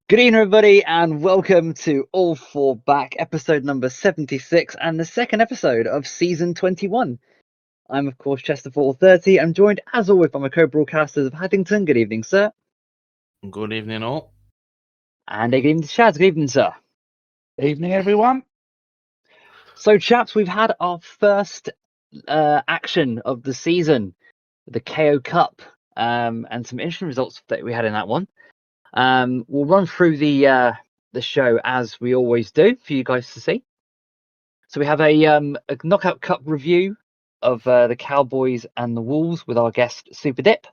Good evening, everybody, and welcome to All Four Back, episode number 76, and the second episode of season 21. I'm, of course, Chester 430. I'm joined, as always, by my co-broadcasters of Haddington. Good evening, sir. Good evening, all. And good evening to Shaz. Good evening, sir. Evening, everyone. So, chaps, we've had our first action of the season, the KO Cup, and some interesting results that we had in that one. We'll run through the show as we always do for you guys to see. So we have a knockout cup review of the Cowboys and the Wolves with our guest Super Dip.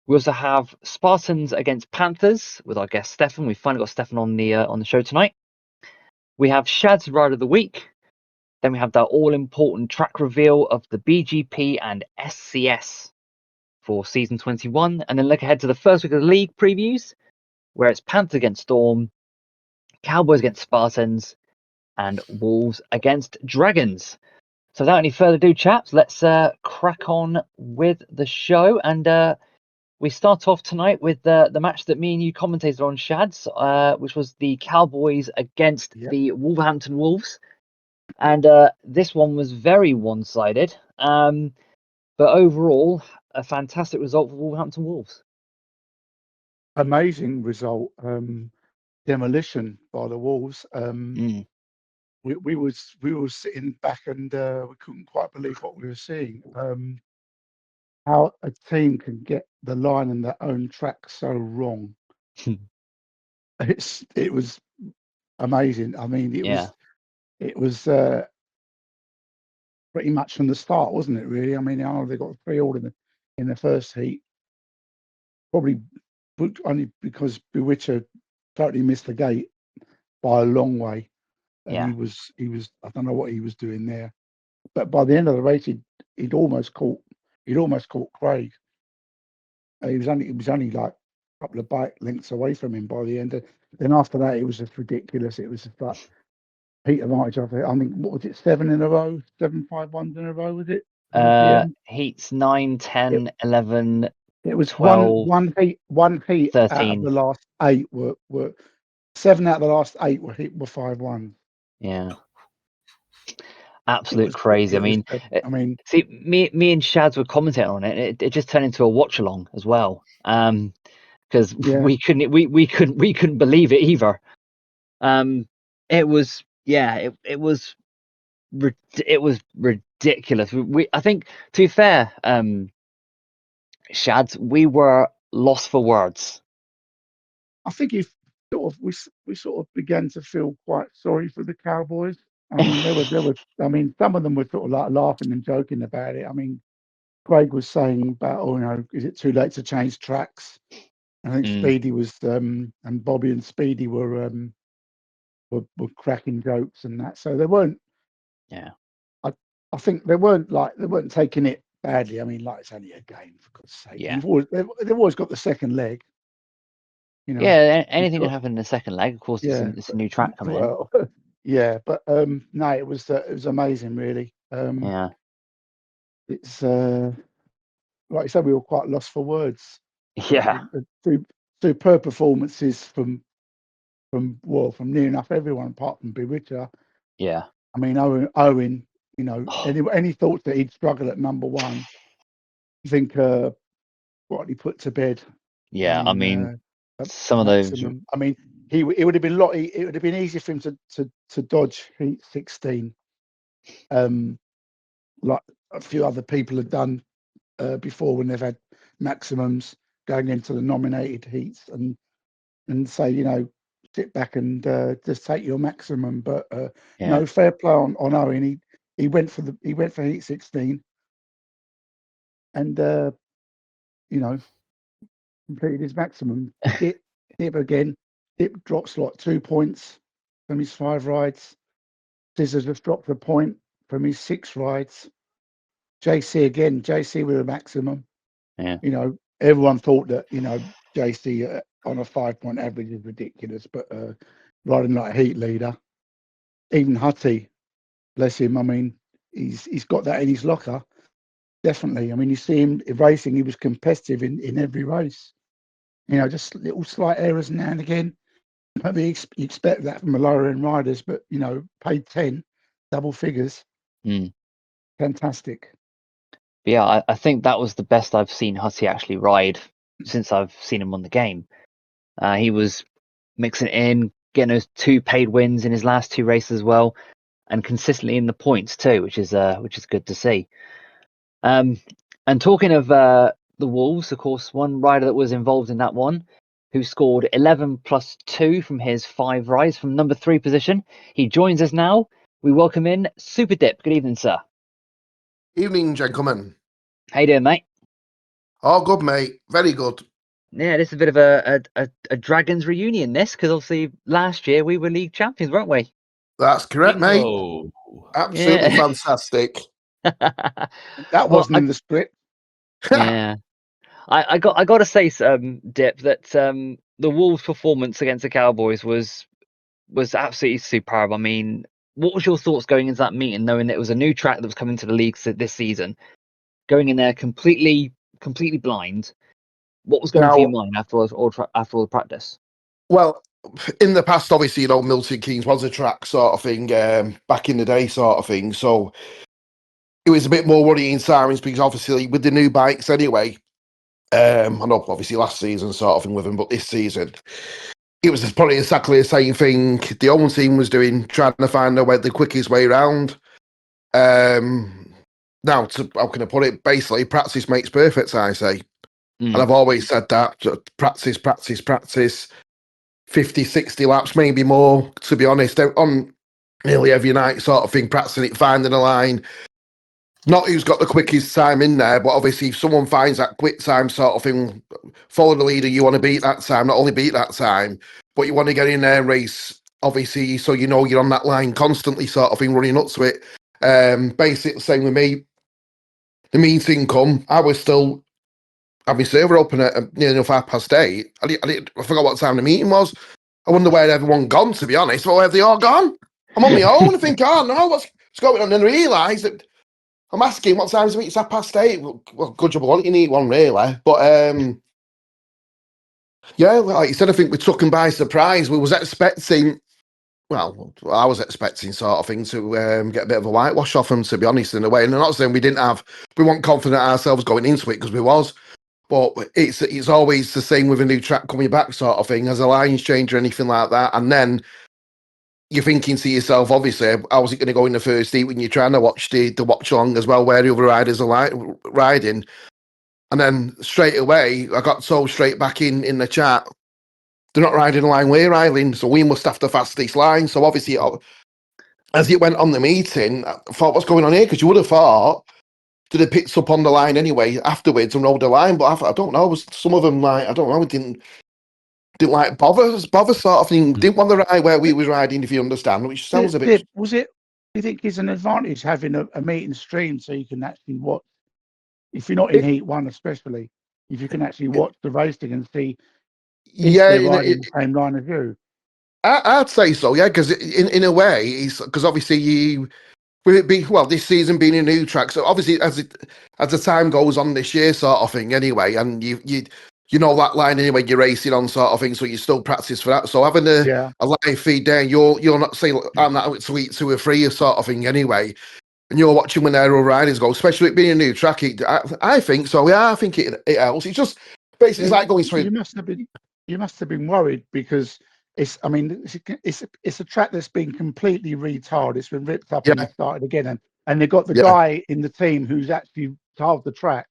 We also have Spartans against Panthers with our guest Stefan. We finally got Stefan on the show tonight. We have Shad's Ride of the Week. Then we have the all-important track reveal of the BGP and SCS for season 21, and then look ahead to the first week of the league previews, where it's Panthers against Storm, Cowboys against Spartans, and Wolves against Dragons. So without any further ado, chaps, let's crack on with the show. And we start off tonight with the match that me and you commentated on, Shads, which was the Cowboys against the Wolverhampton Wolves. And this one was very one-sided. But overall, a fantastic result for Wolverhampton Wolves. Amazing result. Demolition by the Wolves. We were sitting back and we couldn't quite believe what we were seeing. How a team can get the line in their own track so wrong. It was amazing. I mean, it was pretty much from the start, wasn't it? Really. I mean, I know they got 3-3 in the first heat. Probably only because Bewitcher totally missed the gate by a long way. And he was I don't know what he was doing there. But by the end of the race he'd almost caught Craig. He was only like a couple of bike lengths away from him by the end. Then after that it was just ridiculous. It was just like Peter March, I mean, what was it, 7 in a row? 7 5-1s in a row, was it? Heats 9, 10, 11. It was 12, one heat 13. Out of the last 8 were 7 out of the last 8 were 5-1. Yeah, absolute crazy. I mean, see, me and Shads were commenting on it. It just turned into a watch along as well. Because we couldn't believe it either. It was ridiculous. I think, to be fair, Shads, we were lost for words. I think we sort of began to feel quite sorry for the Cowboys. I mean, there were. I mean, some of them were sort of like laughing and joking about it. I mean, Craig was saying about, is it too late to change tracks? I think Speedy was, and Bobby and Speedy were cracking jokes and that. So they weren't. Yeah. I think they weren't taking it badly. I mean, like, it's only a game, for God's sake. Yeah. They've always got the second leg. Yeah, anything can happen in the second leg. Of course, it's a new track coming in. Yeah, but no, it was amazing, really. It's like I said, we were quite lost for words. Yeah, superb performances from near enough everyone apart from Bewitcher. Yeah, I mean, Owen. Any thoughts that he'd struggle at number 1? I think what he put to bed. Yeah, I mean some of those. I mean, it would have been it would have been easier for him to dodge heat 16, like a few other people have done before when they've had maximums going into the nominated heats and say, sit back and just take your maximum. But no, fair play on Owen. He went for heat 16 and completed his maximum. Dip again. Dip drops like 2 points from his 5 rides. Scissors just dropped a point from his 6 rides. JC again. JC with a maximum. Yeah. Everyone thought that JC on a 5-point average is ridiculous, but riding like a heat leader, even Hutty, bless him. I mean, he's got that in his locker. Definitely. I mean, you see him racing. He was competitive in every race. Just little slight errors now and again. I mean, you expect that from the lower end riders, but paid 10, double figures. Mm. Fantastic. But yeah, I think that was the best I've seen Hutty actually ride since I've seen him on the game. He was mixing it in, getting those 2 paid wins in his last 2 races as well, and consistently in the points too, which is good to see. And talking of the Wolves, of course, one rider that was involved in that one, who scored 11 plus 2 from his 5 rides from number 3 position. He joins us now. We welcome in Super Dip. Good evening, sir. Evening, gentlemen. How you doing, mate? Oh, good, mate. Very good. Yeah, this is a bit of a Dragons reunion, because obviously last year we were league champions, weren't we? That's correct, mate. Bingo. Absolutely Yeah. fantastic. That wasn't in the script. Yeah, I got to say, Dip, that the Wolves' performance against the Cowboys was absolutely superb. I mean, what was your thoughts going into that meeting, knowing that it was a new track that was coming to the league this season, going in there completely blind? What was going through your mind after all the practice? Well, in the past, obviously, Milton Keynes was a track sort of thing, back in the day sort of thing. So it was a bit more worrying sirens because obviously with the new bikes anyway, I know obviously last season sort of thing with them, but this season, it was probably exactly the same thing the own team was doing, trying to find the quickest way around. Now, how can I put it? Basically, practice makes perfect, I say. And I've always said that, practice, 50, 60 laps, maybe more, to be honest, on nearly every night sort of thing, practicing it, finding a line. Not who's got the quickest time in there, but obviously if someone finds that quick time sort of thing, follow the leader, you want to beat that time, not only beat that time, but you want to get in there and race, obviously, so you're on that line constantly sort of thing, running up to it. Basically, same with me. The meeting come, I was still had my server open at near enough 8:30. I forgot what time the meeting was. I wonder where everyone gone, to be honest. Well, where have they all gone? I'm on my own. I think, oh no, what's going on? And then I realise that I'm asking what time's the meeting? It's 8:30. Well, good job, I want you need one, really. But yeah, like you said, I think we took them by surprise. We was expecting, well, I was expecting sort of thing to get a bit of a whitewash off them, to be honest, in a way. And I'm not saying we weren't confident ourselves going into it, because we was. But it's always the same with a new track coming back sort of thing, as a lines change or anything like that. And then you're thinking to yourself, obviously, how's it going to go in the first heat when you're trying to watch the watch along as well, where the other riders are riding. And then straight away, I got told straight back in the chat, they're not riding the line we're riding, so we must have the fastest line. So obviously, as it went on the meeting, I thought, what's going on here? Because you would have thought they picked up on the line anyway afterwards and rode the line, but I don't know. Some of them, like, I don't know, didn't like bother sort of thing. Didn't want to ride where we was riding, if you understand, which sounds a bit. Was it? Do you think it's an advantage having a meeting stream so you can actually watch? If you're not in Heat 1, especially, if you can actually watch the racing and see if they're riding the same line as you. I'd say so, yeah, because in a way, because obviously will it be, well, this season being a new track, so obviously as the time goes on this year sort of thing anyway, and you know that line anyway you're racing on sort of thing, so you still practice for that. So having a live feed there, you're not saying I'm that sweet 2 or 3 sort of thing anyway, and you're watching when their riders go, especially it being a new track. I think so, yeah, I think it helps. It's just basically it's like going through. You must have been worried because it's a track that's been completely retarred. It's been ripped up and started again, and they've got the guy in the team who's actually tiled the track.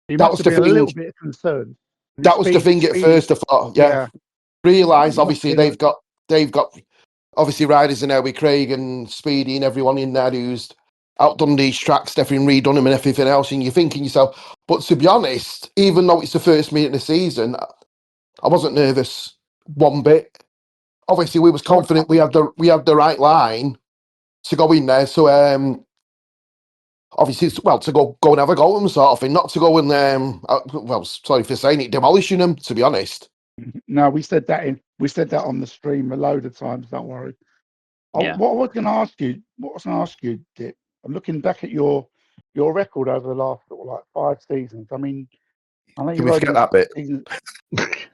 You must have been a little bit concerned. That was the thing at first. I thought, realised obviously they've got obviously riders in there with Craig and Speedy and everyone in there who's outdone these tracks, definitely redone them and everything else, and you're thinking yourself. But to be honest, even though it's the first meet of the season, I wasn't nervous one bit. Obviously, we was confident we had the right line to go in there. So obviously, to go and have a go at them sort of thing, not to go and sorry for saying it, demolishing them. To be honest. No, we said that on the stream a load of times. Don't worry. Yeah. What I was going to ask you, Dick. I'm looking back at your record over the last 5 seasons. I mean, I know Can we forget that bit?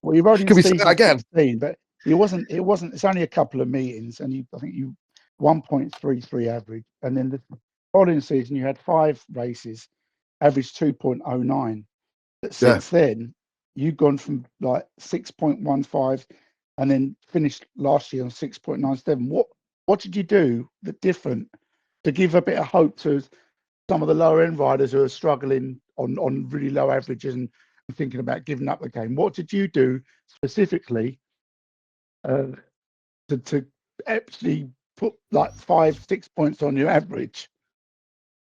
Well, you've already Can we say that again? 16, but It wasn't. It's only a couple of meetings, and I think you 1.33 average, and then the following season you had 5 races, average 2.09. But since then, you've gone from like 6.15, and then finished last year on 6.97. What did you do that different to give a bit of hope to some of the lower end riders who are struggling on really low averages and thinking about giving up the game? What did you do specifically to actually put like 5-6 points on your average?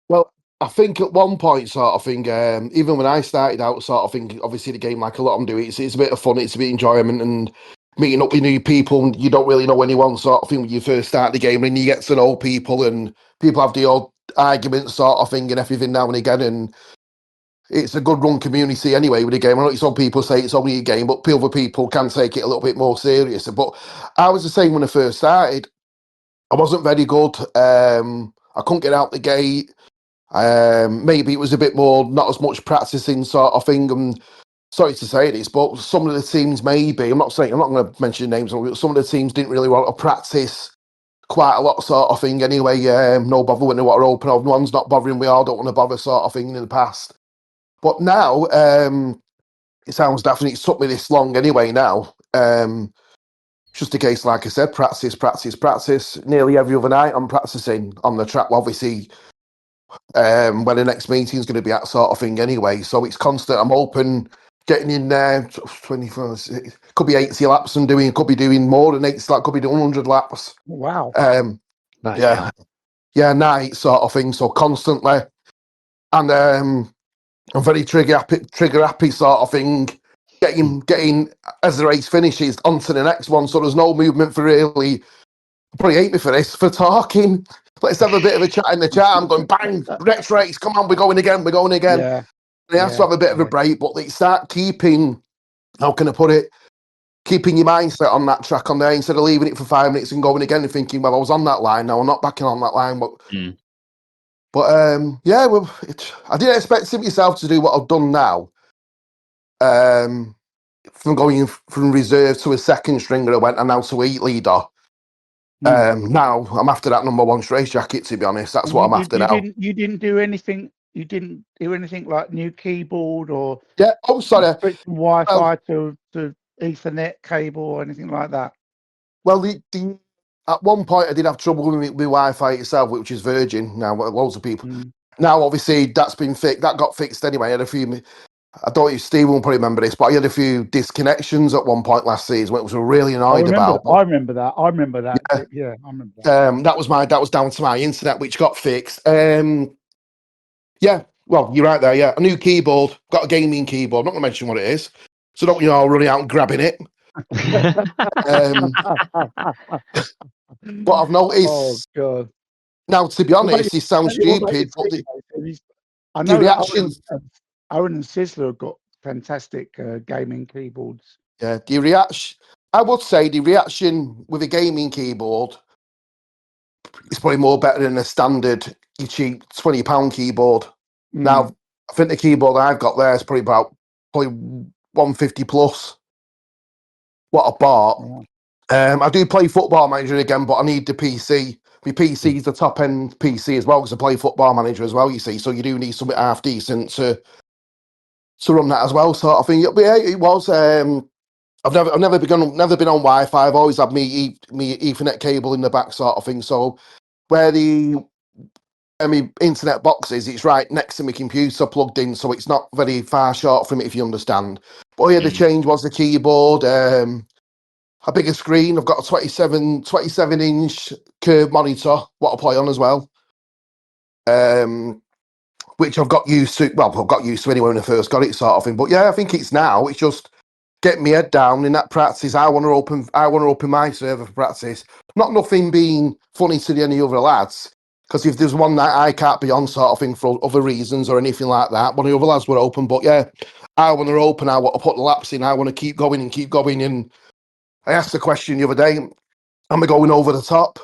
Well, I think at one point, sort of thing, even when I started out, sort of thing, obviously the game, like a lot of them do, it's a bit of fun, it's a bit of enjoyment, and meeting up with new people, and you don't really know anyone, sort of thing, when you first start the game, and you get to know people, and people have the odd arguments, sort of thing, and everything now and again, and it's a good run community anyway with the game. I know some people say it's only a game, but other people can take it a little bit more serious. But I was the same when I first started. I wasn't very good. I couldn't get out the gate. Maybe it was a bit more, not as much practicing sort of thing. And sorry to say this, but some of the teams maybe, I'm not going to mention names, but some of the teams didn't really want to practice quite a lot sort of thing anyway. No bother when they want to open up. One's not bothering, we all don't want to bother sort of thing in the past. But now, it sounds definitely, it took me this long anyway now. Just a case, like I said, practice. Nearly every other night I'm practicing on the track. Obviously, when the next meeting's going to be at sort of thing anyway. So it's constant. I'm open, getting in there, 24, could be 80 laps and could be doing more than 80 laps, could be doing 100 laps. Wow. Night sort of thing. So constantly. And I'm very trigger happy sort of thing. Getting as the race finishes onto the next one, so there's no movement for really. Probably hate me for this, for talking. Let's have a bit of a chat in the chat. I'm going bang, next race, come on, we're going again. Yeah. They have to have a bit of a break, but they start keeping, how can I put it, keeping your mindset on that track on there instead of leaving it for 5 minutes and going again and thinking, well, I was on that line, now I'm not backing on that line. But I didn't expect myself to do what I've done now. From going from reserve to a second stringer, I went, and now to heat leader. Now I'm after that number 1 race jacket. To be honest, that's what I'm after now. You didn't do anything. You didn't do anything like new keyboard or sorry, switch from Wi-Fi to Ethernet cable or anything like that. Well, at one point I did have trouble with Wi-Fi itself, which is Virgin. Now loads of people. Now obviously that's been fixed. That got fixed anyway. I had a few. I don't know if Steve won't probably remember this, but I had a few disconnections at one point last season, which was really annoyed about. I remember that. Yeah, I remember that. That was down to my internet, which got fixed. Yeah, well, you're right there. Yeah, a new keyboard, got a gaming keyboard. Not going to mention what it is, so don't running out and grabbing it. But I've noticed. Oh God! Now, to be honest, this sounds stupid, but I know that Owen and Sizzler have got fantastic gaming keyboards. Yeah, I would say the reaction with a gaming keyboard is probably more better than a standard, cheap £20 keyboard. Now, I think the keyboard I've got there is probably 150 plus what I bought. I do play Football Manager again, but I need the PC. My PC is the top end PC as well, because I play Football Manager as well, you see. So you do need something half decent to run that as well, sort of thing. But yeah, it was. I've never been on Wi-Fi. I've always had me Ethernet cable in the back, sort of thing. So where the internet box is, it's right next to my computer plugged in, so it's not very far short from it, if you understand. But yeah, the change was the keyboard. A bigger screen. I've got a 27-inch curved monitor, what I play on as well. Which I've got used to. Well, I've got used to anyway when I first got it, sort of thing. But yeah, I think it's just getting my head down in that practice. I want to open my server for practice. Not nothing being funny to any other lads, because if there's one that I can't be on, sort of thing, for other reasons or anything like that, one of the other lads were open. But yeah, I want to open. I want to put the laps in. I want to keep going. And I asked the question the other day, am I going over the top?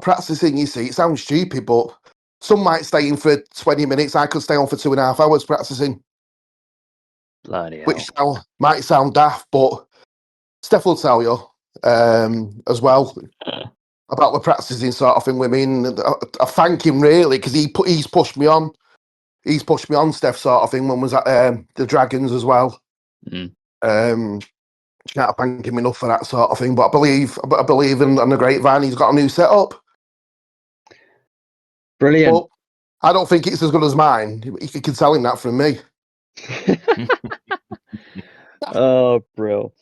Practicing, you see? It sounds stupid, but some might stay in for 20 minutes. I could stay on for 2.5 hours practicing. Bloody hell. Which might sound daft, but Steph will tell you as well about the practicing sort of thing with me. And I thank him really because he's pushed me on. He's pushed me on, Steph, sort of thing, when I was at the Dragons as well. Mm. Can't thank him enough for that sort of thing. But I believe in the grapevine he's got a new setup. Brilliant. But I don't think it's as good as mine. You can tell him that from me. Oh, bro.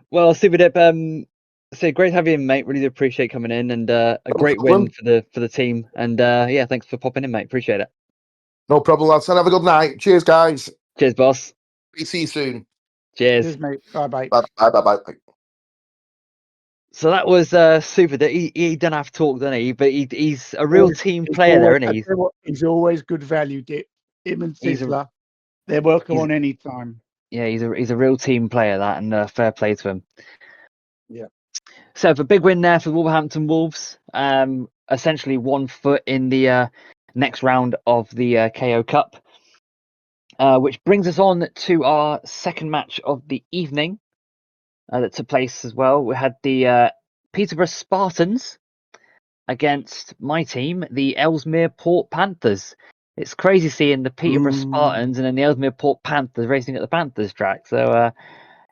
Well, Super Dip, so great to have you in, mate. Really do appreciate coming in, and a great win problem. for the team. And yeah, thanks for popping in, mate. Appreciate it. No problem, lads. And have a good night. Cheers, guys. Cheers, boss. See you soon. Cheers. Cheers, mate. Bye-bye. Bye. So that was Super Dip. He didn't have to talk, didn't he? But he's a real team player there, isn't he? He's always good value, Dip. Him and Sizzler, they're welcome on any time. Yeah, he's a real team player, that, and fair play to him. Yeah. So a big win there for Wolverhampton Wolves. Essentially 1 foot in the next round of the KO Cup, which brings us on to our second match of the evening that took place as well. We had the Peterborough Spartans against my team, the Ellesmere Port Panthers. It's crazy seeing the Peterborough Spartans and then the Ellesmere Port Panthers racing at the Panthers track. So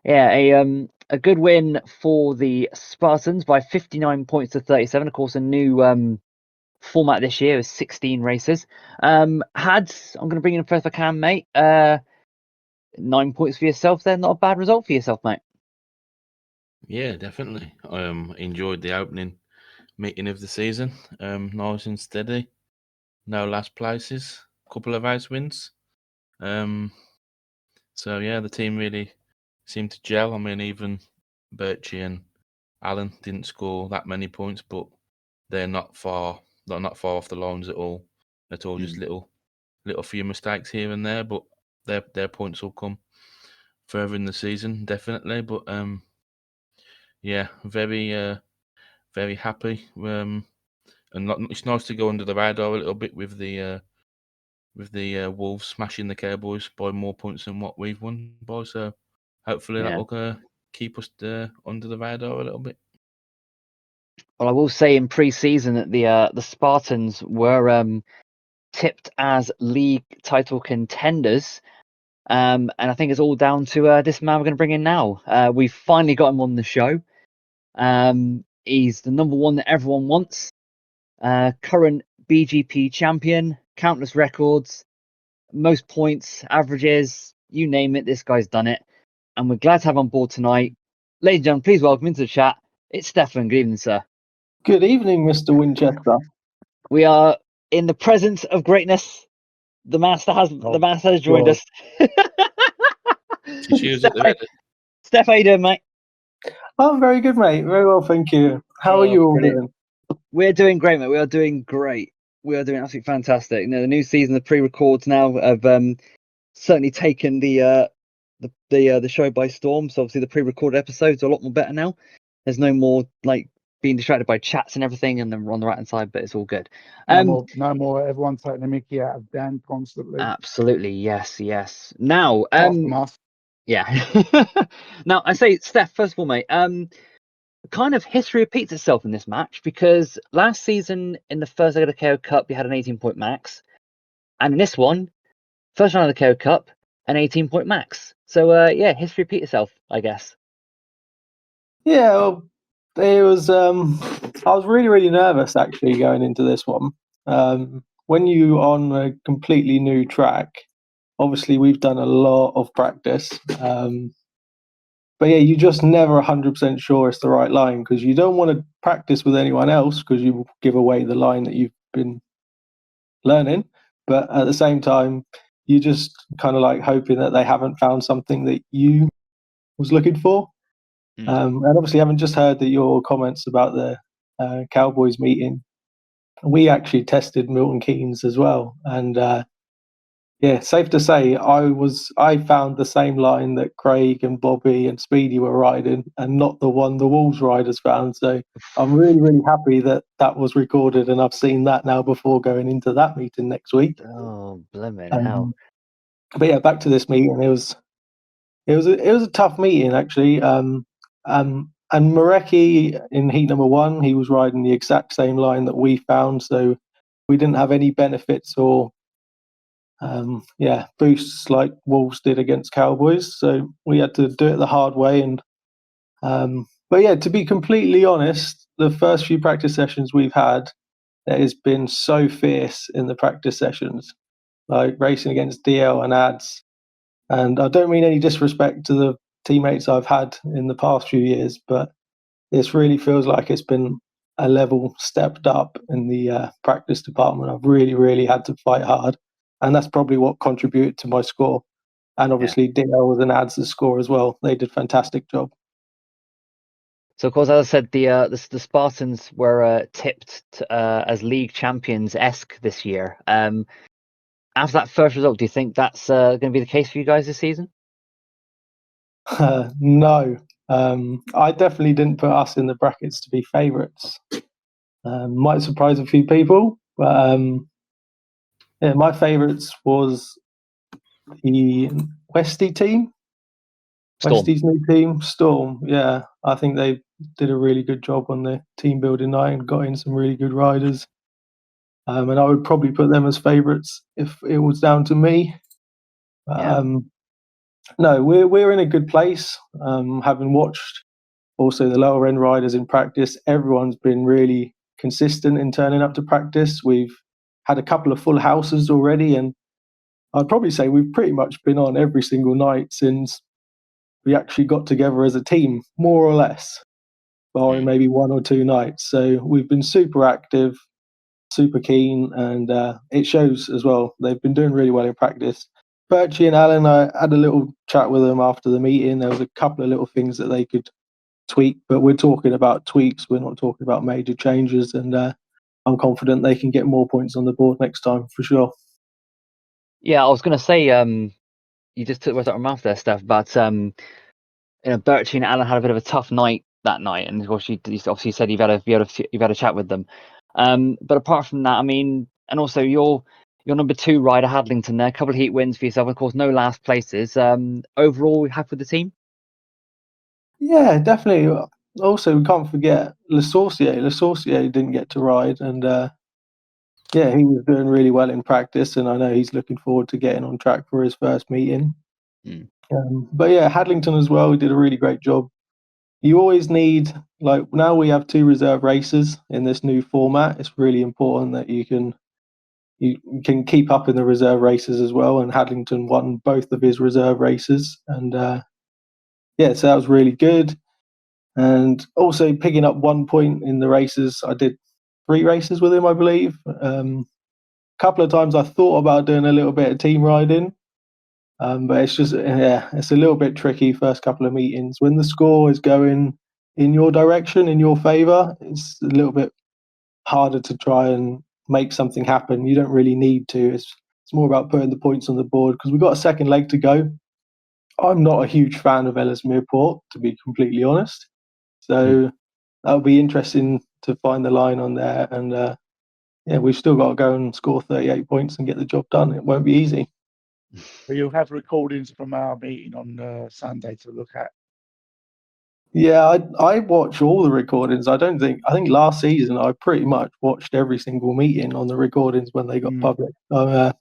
yeah, a good win for the Spartans by 59 points to 37. Of course, a new format this year is 16 races. Hads, I'm going to bring in first if I can, mate. 9 points for yourself there. Not a bad result for yourself, mate. Yeah, definitely. Enjoyed the opening meeting of the season. Nice and steady. No last places. Couple of race wins. So yeah, the team really seemed to gel. I mean, even Birchie and Alan didn't score that many points, but they're not far off the lines at all. Just little few mistakes here and there, but their points will come further in the season, definitely. But yeah, very happy. And it's nice to go under the radar a little bit with the Wolves smashing the Cowboys by more points than what we've won by. So hopefully that will keep us under the radar a little bit. Well, I will say in pre-season that the Spartans were tipped as league title contenders, and I think it's all down to this man we're going to bring in now. We've finally got him on the show. He's the number one that everyone wants. Current BGP champion, countless records, most points, averages, you name it, this guy's done it. And we're glad to have on board tonight. Ladies and gentlemen, please welcome into the chat. It's Stefan. Good evening, sir. Good evening, Mr. Winchester. We are in the presence of greatness. The master has joined us. Steph, how you doing, mate? I'm very good, mate. Very well, thank you. How are you all doing? We're doing great, mate. We are doing great. We are doing absolutely fantastic. You know, the new season, the pre-records now have certainly taken the show by storm. So obviously the pre-recorded episodes are a lot more better now. There's no more like being distracted by chats and everything, and then we're on the right hand side, but it's all good. No more. Everyone's taking the mickey out of Dan constantly. Absolutely, yes. Now, Apart from us. Yeah. Now, I say, Steph, first of all, mate, kind of history repeats itself in this match because last season in the first leg of the KO Cup, you had an 18-point max. And in this one, first round of the KO Cup, an 18-point max. So, yeah, history repeats itself, I guess. Yeah, well, it was. I was really, really nervous actually going into this one. When you're on a completely new track, obviously we've done a lot of practice. But yeah, you're just never 100% sure it's the right line because you don't want to practice with anyone else because you give away the line that you've been learning. But at the same time, you're just kind of like hoping that they haven't found something that you was looking for. And obviously, I haven't just heard that your comments about the Cowboys meeting. We actually tested Milton Keynes as well, and yeah, safe to say, I found the same line that Craig and Bobby and Speedy were riding, and not the one the Wolves riders found. So I'm really, really happy that that was recorded, and I've seen that now before going into that meeting next week. Oh, blimmin' hell! But yeah, back to this meeting. It was a tough meeting actually. And Marecki in heat number 1, he was riding the exact same line that we found, so we didn't have any benefits or boosts like Wolves did against Cowboys. So we had to do it the hard way. And but yeah, to be completely honest, the first few practice sessions we've had, it has been so fierce in the practice sessions, like racing against DL and ads. And I don't mean any disrespect to the teammates I've had in the past few years, but this really feels like it's been a level stepped up in the practice department. I've really, really had to fight hard. And that's probably what contributed to my score. And obviously DL was an ads the score as well. They did a fantastic job. So, of course, as I said, the Spartans were tipped as league champions-esque this year. After that first result, do you think that's going to be the case for you guys this season? No. I definitely didn't put us in the brackets to be favourites. Might surprise a few people, but my favourites was the Westy team. Storm. Westy's new team, Storm. Yeah, I think they did a really good job on the team building night and got in some really good riders. And I would probably put them as favourites if it was down to me. No, we're in a good place. Having watched also the lower end riders in practice, everyone's been really consistent in turning up to practice. We've had a couple of full houses already, and I'd probably say we've pretty much been on every single night since we actually got together as a team, more or less, barring maybe 1 or 2 nights. So we've been super active, super keen, and it shows as well. They've been doing really well in practice. Bertie and Alan, I had a little chat with them after the meeting. There was a couple of little things that they could tweak, but we're talking about tweaks. We're not talking about major changes, and I'm confident they can get more points on the board next time for sure. Yeah, I was going to say, you just took words out of my mouth there, Steph, but Bertie and Alan had a bit of a tough night that night, and of course you obviously said you've had a chat with them. But apart from that, I mean, and also your number 2 rider Hadlington there, a couple of heat wins for yourself, of course, no last places. Overall, happy with the team? Yeah, definitely. Also, we can't forget Le Sorcier. Le Sorcier didn't get to ride, and he was doing really well in practice, and I know he's looking forward to getting on track for his first meeting. But yeah, Hadlington as well, he did a really great job. You always need, like, now we have 2 reserve races in this new format. It's really important that you can keep up in the reserve races as well, and Hadlington won both of his reserve races, and so that was really good. And also picking up 1 point in the races. I did 3 races with him, I believe. A couple of times I thought about doing a little bit of team riding, but it's just, it's a little bit tricky first couple of meetings. When the score is going in your direction, in your favour, it's a little bit harder to try and make something happen. You don't really need to. It's more about putting the points on the board, because we've got a second leg to go. I'm not a huge fan of Ellesmere Port, to be completely honest. So that'll be interesting to find the line on there. And we've still got to go and score 38 points and get the job done. It won't be easy. But you'll have recordings from our meeting on Sunday to look at. Yeah, I watch all the recordings. I think last season I pretty much watched every single meeting on the recordings when they got public. So,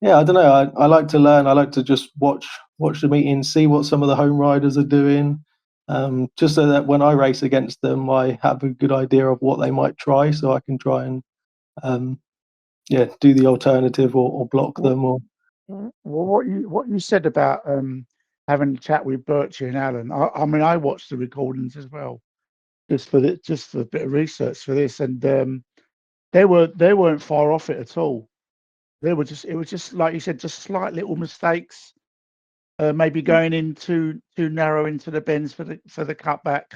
I don't know. I like to learn. I like to just watch the meetings, see what some of the home riders are doing, just so that when I race against them, I have a good idea of what they might try, so I can try and do the alternative or block them. Or what you said about having a chat with Bertie and Alan. I mean, I watched the recordings as well, just for a bit of research for this, and they weren't far off it at all. It was just like you said, just slight little mistakes, maybe going in too narrow into the bends for the cutback.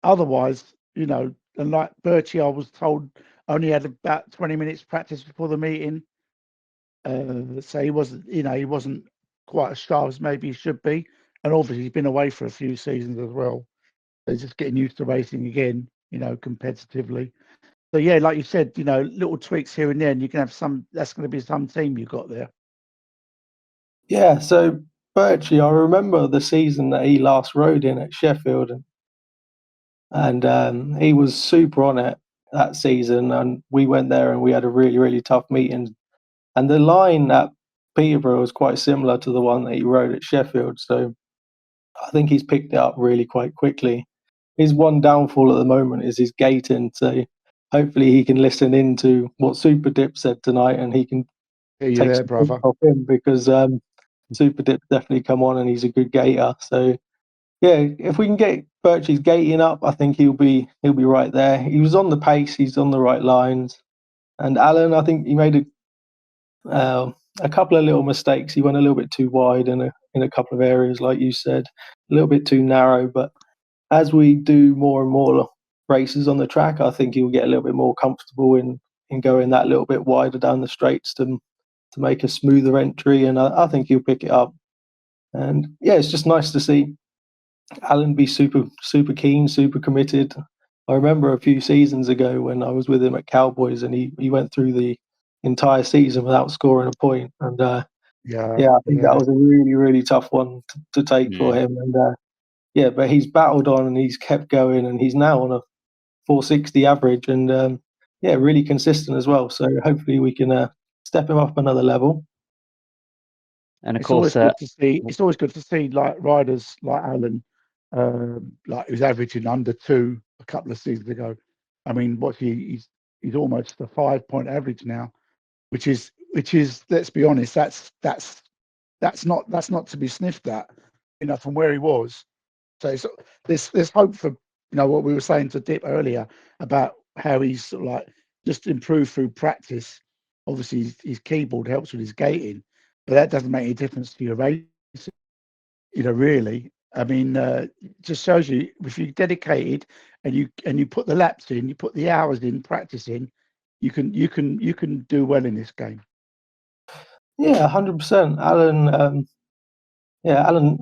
Otherwise, and like Bertie, I was told only had about 20 minutes practice before the meeting, so he wasn't quite as sharp as maybe he should be, and obviously he's been away for a few seasons as well. So he's just getting used to racing again, competitively. So yeah, like you said, little tweaks here and there, and you can have some. That's going to be some team you got there. Yeah. So Birchie, I remember the season that he last rode in at Sheffield, and he was super on it that season. And we went there and we had a really, really tough meeting. And the line at Peterborough was quite similar to the one that he rode at Sheffield. So I think he's picked it up really quite quickly. His one downfall at the moment is his gating. So hopefully he can listen into what Super Dip said tonight and he can Hear you take there, some brother. points off him, because Super Dip definitely come on and he's a good gator. So yeah, if we can get Birchie's gating up, I think he'll be right there. He was on the pace, he's on the right lines. And Alan, I think he made a couple of little mistakes. He went a little bit too wide in a couple of areas, like you said, a little bit too narrow. But as we do more and more races on the track, I think he'll get a little bit more comfortable in going that little bit wider down the straights to make a smoother entry. And I think he'll pick it up. And yeah, it's just nice to see Alan be super keen, super committed. I remember a few seasons ago when I was with him at Cowboys, and he went through the entire season without scoring a point. And yeah, I think that was a really, really tough one to take for him. And yeah, but he's battled on and he's kept going, and he's now on a 460 average, and yeah, really consistent as well. So hopefully we can step him up another level. And of It's course, always good to see. It's always good to see like riders like Alan, like who's averaging under 2 a couple of seasons ago. I mean, he's almost a 5-point average now, which is let's be honest, that's not to be sniffed at, from where he was. So there's hope for what we were saying to Dip earlier about how he's sort of like just improved through practice. Obviously, his keyboard helps with his gating, but that doesn't make any difference to your race. Really. I mean, just shows you if you're dedicated and you put the laps in, you put the hours in practicing, you can do well in this game. Yeah, 100%. Alan,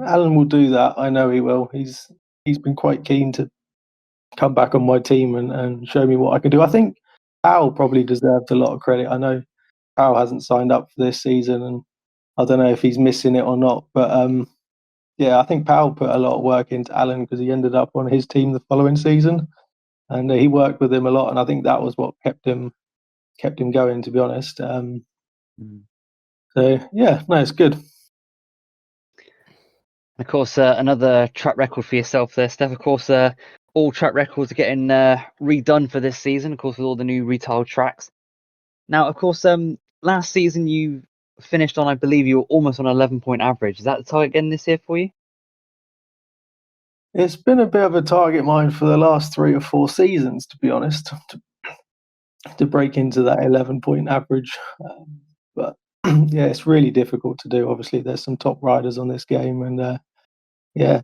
Alan will do that. I know he will. He's been quite keen to come back on my team and show me what I can do. I think Al probably deserved a lot of credit. I know Al hasn't signed up for this season, and I don't know if he's missing it or not. But yeah, I think Powell put a lot of work into Alan because he ended up on his team the following season, and he worked with him a lot. And I think that was what kept him going, to be honest. So yeah, no, it's good. Of course, another track record for yourself there, Steph. Of course, all track records are getting redone for this season, of course, with all the new retail tracks. Now, of course, last season you finished on, I believe you were almost on 11-point average. Is that the target again this year for you? It's been a bit of a target mine for the last 3 or 4 seasons, to be honest, to break into that 11-point average. But yeah, it's really difficult to do. Obviously, there's some top riders on this game, and yeah,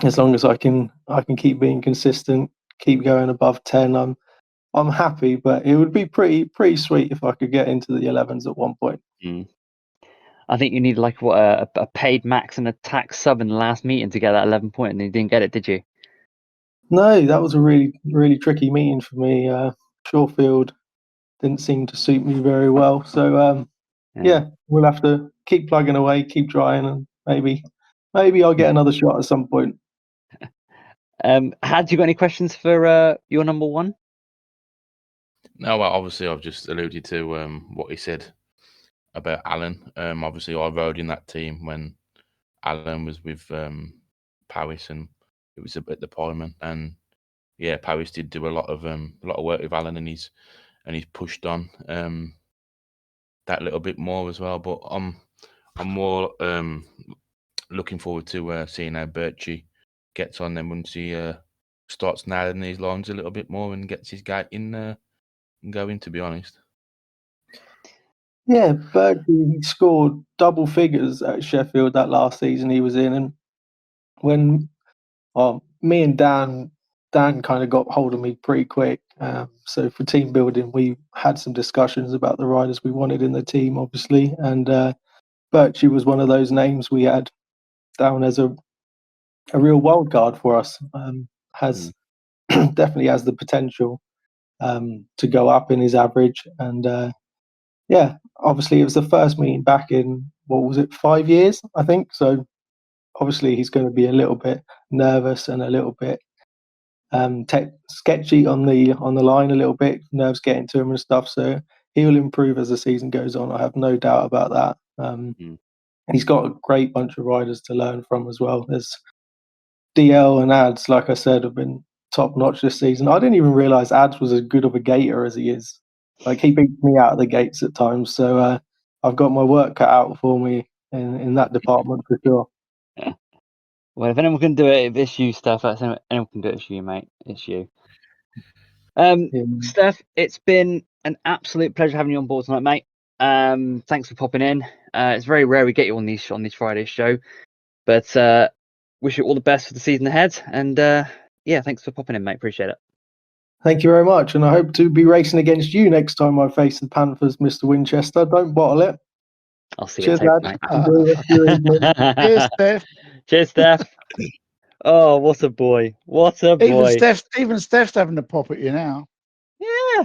as long as I can keep being consistent, keep going above 10, I'm happy. But it would be pretty sweet if I could get into the 11s at one point. I think you need like a paid max and a tax sub in the last meeting to get that 11-point, and you didn't get it, did you? No, that was a really, really tricky meeting for me. Shawfield didn't seem to suit me very well. So yeah, we'll have to keep plugging away, keep trying, and maybe I'll get another shot at some point. Had you got any questions for your number one? No, well, obviously I've just alluded to what he said about Alan. Obviously I rode in that team when Alan was with Paris, and it was at the Parliament. And yeah, Paris did do a lot of work with Alan, and he's pushed on that little bit more as well. But I'm more looking forward to seeing how Birchie gets on then once he starts nailing these lines a little bit more and gets his gate in going, to be honest. Yeah, Birchie scored double figures at Sheffield that last season he was in, and when me and Dan kind of got hold of me pretty quick. So for team building, we had some discussions about the riders we wanted in the team, obviously, and Birchie was one of those names we had down as a real wild card for us. Has definitely has the potential to go up in his average, and yeah, obviously it was the first meeting back in, what was it, 5 years, I think. So obviously he's going to be a little bit nervous and a little bit sketchy on the line, a little bit, nerves getting to him and stuff. So he'll improve as the season goes on. I have no doubt about that. He's got a great bunch of riders to learn from as well. There's DL and Ads, like I said, have been top notch this season. I didn't even realise Ads was as good of a gator as he is. Like, he beats me out of the gates at times. So I've got my work cut out for me in that department for sure. Well, if anyone can do it, if it's you, Steph, anyone can do it, it's you, mate. It's you. Steph, it's been an absolute pleasure having you on board tonight, mate. Thanks for popping in. It's very rare we get you on these Friday show, but wish you all the best for the season ahead. And yeah, thanks for popping in, mate. Appreciate it. Thank you very much, and I hope to be racing against you next time I face the Panthers, Mr. Winchester. Don't bottle it. I'll see Cheers, you tape, lad. mate. Enjoy the rest of your evening. Cheers, Steph. Cheers, Steph. Oh, what a boy! What a boy! Even Steph's having a pop at you now. Yeah.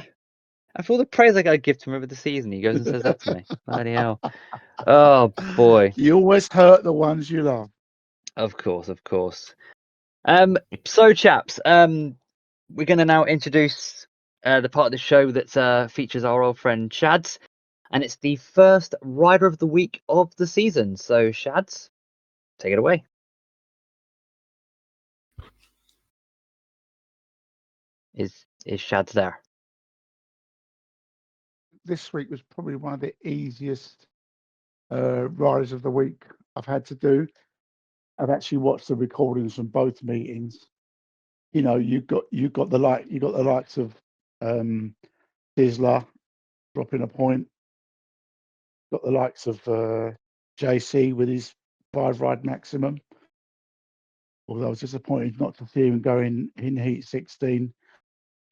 After all the praise I got to give to him over the season, he goes and says that to me. Bloody hell! Oh boy! You always hurt the ones you love. Of course, of course. So chaps, we're going to now introduce the part of the show that features our old friend Shads, and it's the first rider of the week of the season. So Shads, take it away. Is Shads there? This week was probably one of the easiest riders of the week I've had to do. I've actually watched the recordings from both meetings. You know, you got the likes of Sizzler dropping a point. Got the likes of JC with his 5 ride maximum. Although I was disappointed not to see him go in heat 16.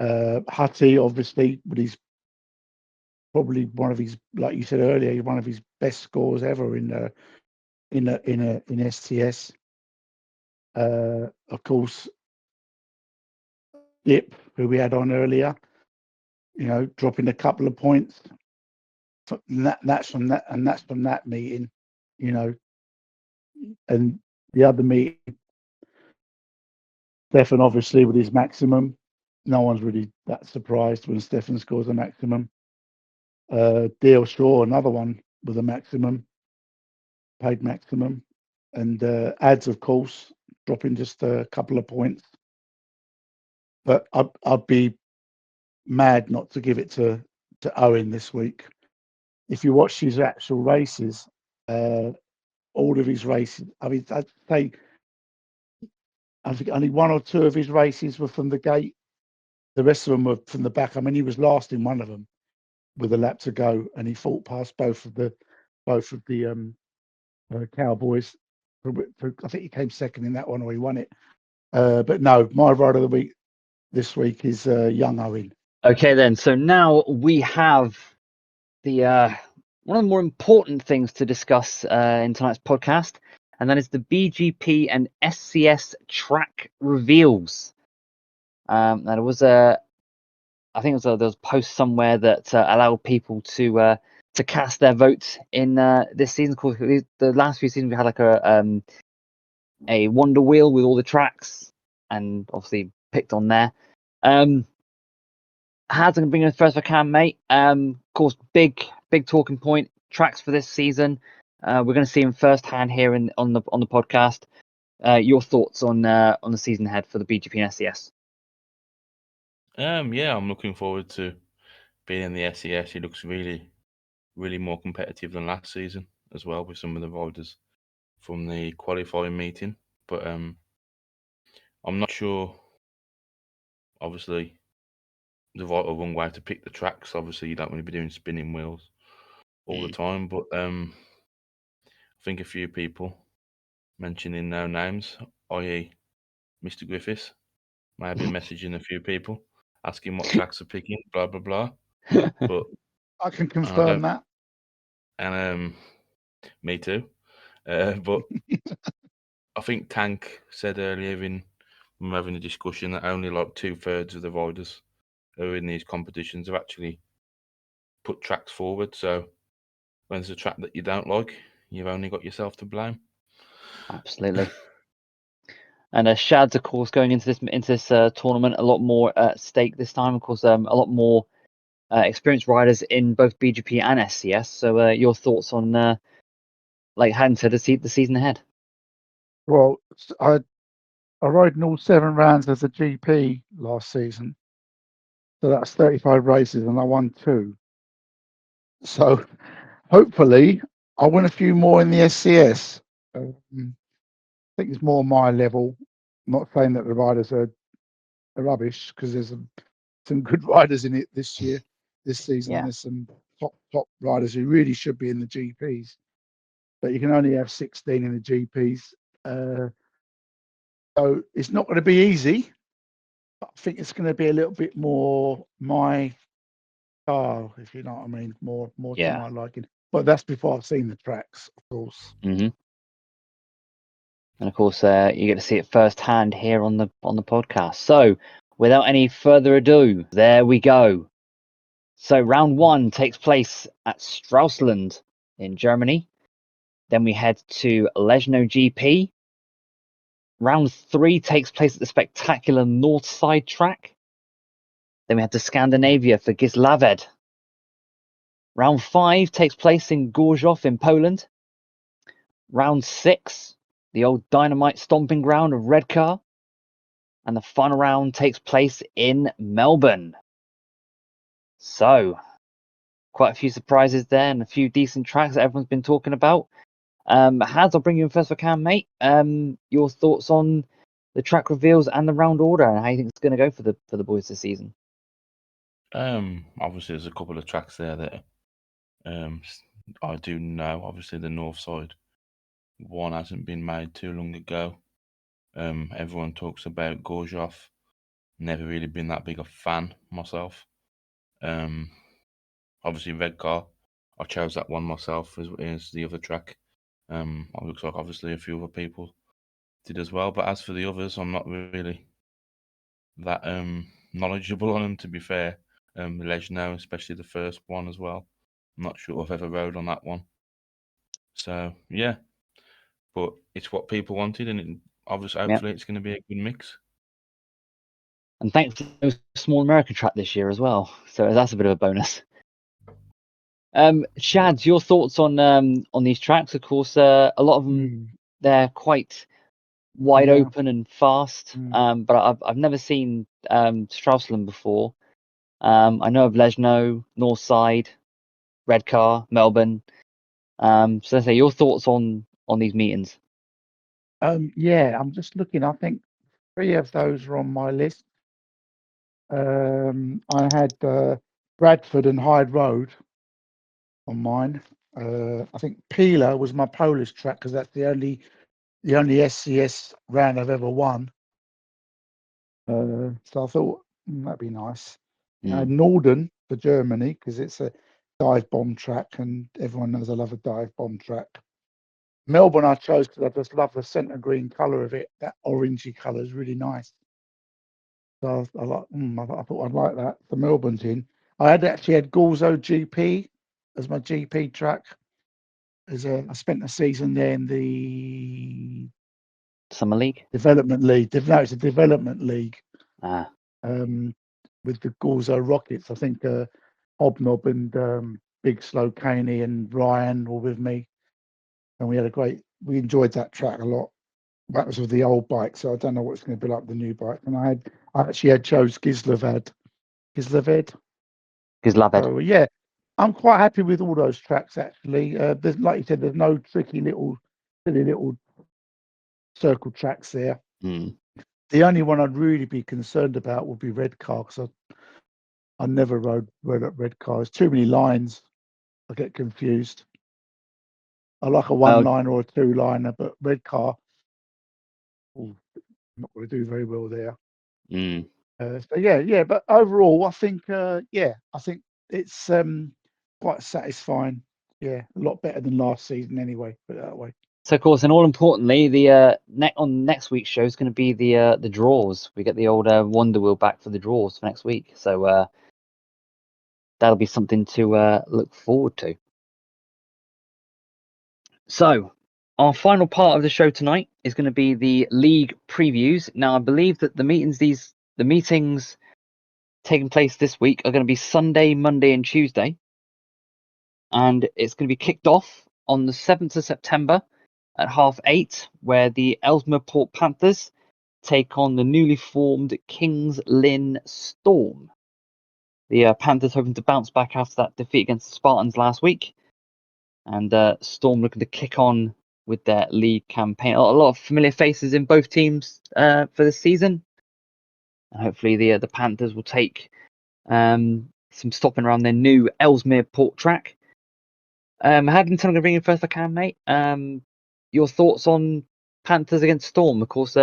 Hutty, obviously, with his probably one of his, like you said earlier, one of his best scores ever in STS. Of course, Dip, who we had on earlier, you know, dropping a couple of points. That's from that meeting, you know, and the other meeting, Stefan obviously with his maximum. No one's really that surprised when Stefan scores a maximum. Dale Shaw, another one with a maximum, paid maximum, and Ads, of course, dropping just a couple of points. But I'd be mad not to give it to Owen this week. If you watch his actual races, all of his races, I mean, I'd say I think only 1 or 2 of his races were from the gate. The rest of them were from the back. I mean, he was last in one of them with a lap to go, and he fought past both of the Cowboys. I think he came second in that one, or he won it. But no, my rider of the week this week is young Owen. Okay, then. So now we have the one of the more important things to discuss in tonight's podcast, and that is the BGP and SCS Track Reveals. Now there was I think there was a post somewhere that allowed people to cast their votes in this season. Of course, the last few seasons we had like a wonder wheel with all the tracks, and obviously picked on there. How's it going to bring in first if I can, mate? Of course, big talking point tracks for this season. We're going to see him firsthand here on the podcast. Your thoughts on the season ahead for the BGP and SCS? Yeah, I'm looking forward to being in the SCS. He looks really, really more competitive than last season as well, with some of the riders from the qualifying meeting. But I'm not sure. Obviously, the right or wrong way to pick the tracks. Obviously, you don't want to be doing spinning wheels all the time. But I think a few people mentioning no names, i.e., Mr. Griffiths, may have been messaging a few people asking what tracks are picking, blah blah blah. But I can confirm that. And me too. But I think Tank said earlier when we were having a discussion that only like 2/3 of the riders who are in these competitions have actually put tracks forward. So when there's a track that you don't like, you've only got yourself to blame. Absolutely. And Shad's, of course, going into this tournament a lot more at stake this time. Of course, a lot more experienced riders in both BGP and SCS. So your thoughts on, like Hadden said, the season ahead? Well, I rode in all 7 rounds as a GP last season. So that's 35 races and I won 2. So hopefully I'll win a few more in the SCS. I think it's more my level. I'm not saying that the riders are rubbish, because there's some good riders in it this season. Yeah. There's some top riders who really should be in the GPs, but you can only have 16 in the GPs. So it's not going to be easy. But I think it's going to be a little bit more my style, if you know what I mean, more to my liking. But that's before I've seen the tracks, of course. Mm-hmm. And of course, you get to see it firsthand here on the podcast. So, without any further ado, there we go. So, round 1 takes place at Straussland in Germany. Then we head to Lejno GP. Round 3 takes place at the spectacular Northside track. Then we head to Scandinavia for Gislaved. Round 5 takes place in Gorzów in Poland. Round 6, the old dynamite stomping ground of Redcar. And the final round takes place in Melbourne. So, quite a few surprises there and a few decent tracks that everyone's been talking about. Haz, I'll bring you in first if I can, mate. Your thoughts on the track reveals and the round order, and how you think it's going to go for the boys this season? Obviously, there's a couple of tracks there that I do know. Obviously, the north side one hasn't been made too long ago. Everyone talks about Gorzów. Never really been that big a fan myself. Obviously, Redcar, I chose that one myself as the other track. It looks like obviously a few other people did as well. But as for the others, I'm not really that knowledgeable on them, to be fair. Lejno, especially the first one as well. I'm not sure I've ever rode on that one. So yeah, but it's what people wanted, and hopefully it's going to be a good mix. And thankfully, no small American track this year as well, so that's a bit of a bonus. Shad, your thoughts on these tracks? Of course, a lot of them they're quite wide open and fast. But I've never seen Straussland before. I know of Lejno, Northside, Redcar, Melbourne. So let's say your thoughts on these meetings. Yeah, I'm just looking. I think 3 of those are on my list. I had Bradford and Hyde Road on mine. I think Pila was my Polish track, because that's the only SCS round I've ever won. So I thought that'd be nice. Norden for Germany, because it's a dive bomb track, and everyone knows I love a dive bomb track. Melbourne I chose because I just love the centre green colour of it. That orangey colour is really nice. So I thought I'd like that. The Melbourne's in. I actually had Gorzów GP as my GP track. I spent a season there in the Summer League? Development League. No, it's a Development League. With the Gorzów Rockets. I think Hobnob and Big Slow Caney and Ryan were with me. And we enjoyed that track a lot. That was with the old bike, so I don't know what it's going to be like with the new bike. And I actually had chose Gislaved. So yeah, I'm quite happy with all those tracks actually. There's, like you said, there's no silly little circle tracks there. The only one I'd really be concerned about would be Redcar, because I never rode at Redcar. There's too many lines. I get confused. I like a 1-liner or a 2-liner, but Redcar, not going to do very well there. So yeah. But overall, I think I think it's quite satisfying. Yeah, a lot better than last season anyway. Put it that way. So of course, and all importantly, the on next week's show is going to be the draws. We get the old Wonder Wheel back for the draws for next week. So that'll be something to look forward to. So, our final part of the show tonight is going to be the league previews. Now, I believe that the meetings taking place this week are going to be Sunday, Monday, and Tuesday, and it's going to be kicked off on the 7th of September at 8:30, where the Ellesmere Port Panthers take on the newly formed Kings Lynn Storm. The Panthers hoping to bounce back after that defeat against the Spartans last week, and Storm looking to kick on with their league campaign. A lot of familiar faces in both teams for this season, and hopefully the Panthers will take some stopping around their new Ellesmere Port track. Haddington, I'm going to bring you first if I can, mate. Your thoughts on Panthers against Storm? Of course,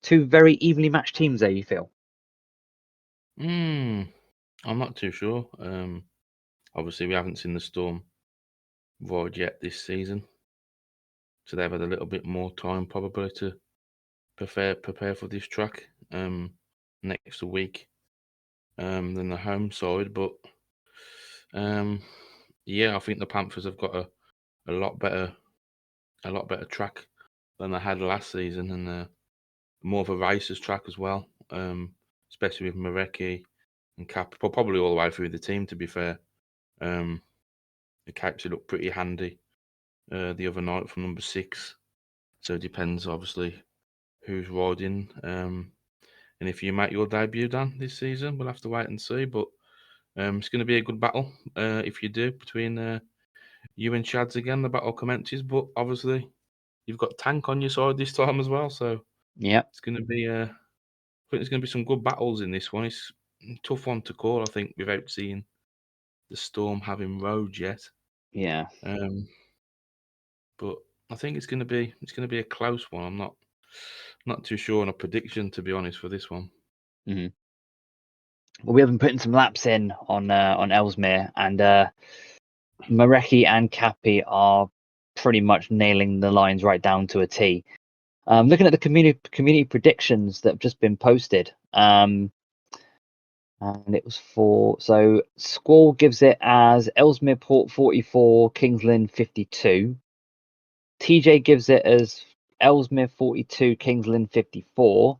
two very evenly matched teams there, you feel? I'm not too sure. Obviously, we haven't seen the Storm void yet this season, so they've had a little bit more time probably to prepare for this track next week than the home side. But yeah, I think the Panthers have got a lot better track than they had last season, and more of a racers track as well. Especially with Mareki and Cap, probably all the way through the team. To be fair, the Caps looked pretty handy the other night from number 6. So it depends, obviously, who's riding. And if you make your debut, Dan, this season, we'll have to wait and see. But it's going to be a good battle if you do, between you and Chads again. The battle commences, but obviously you've got Tank on your side this time as well. So yeah, it's going to be. I think there's going to be some good battles in this one. It's a tough one to call, I think, without seeing the Storm having roads yet. Yeah. But I think it's going to be a close one. I'm not too sure on a prediction, to be honest, for this one. Mm-hmm. Well, we have been putting some laps in on Ellesmere, and Mareki and Cappy are pretty much nailing the lines right down to a T. Looking at the community predictions that have just been posted, and it was so Squall gives it as Ellesmere Port 44, Kings Lynn 52. TJ gives it as Ellesmere 42, Kings Lynn 54.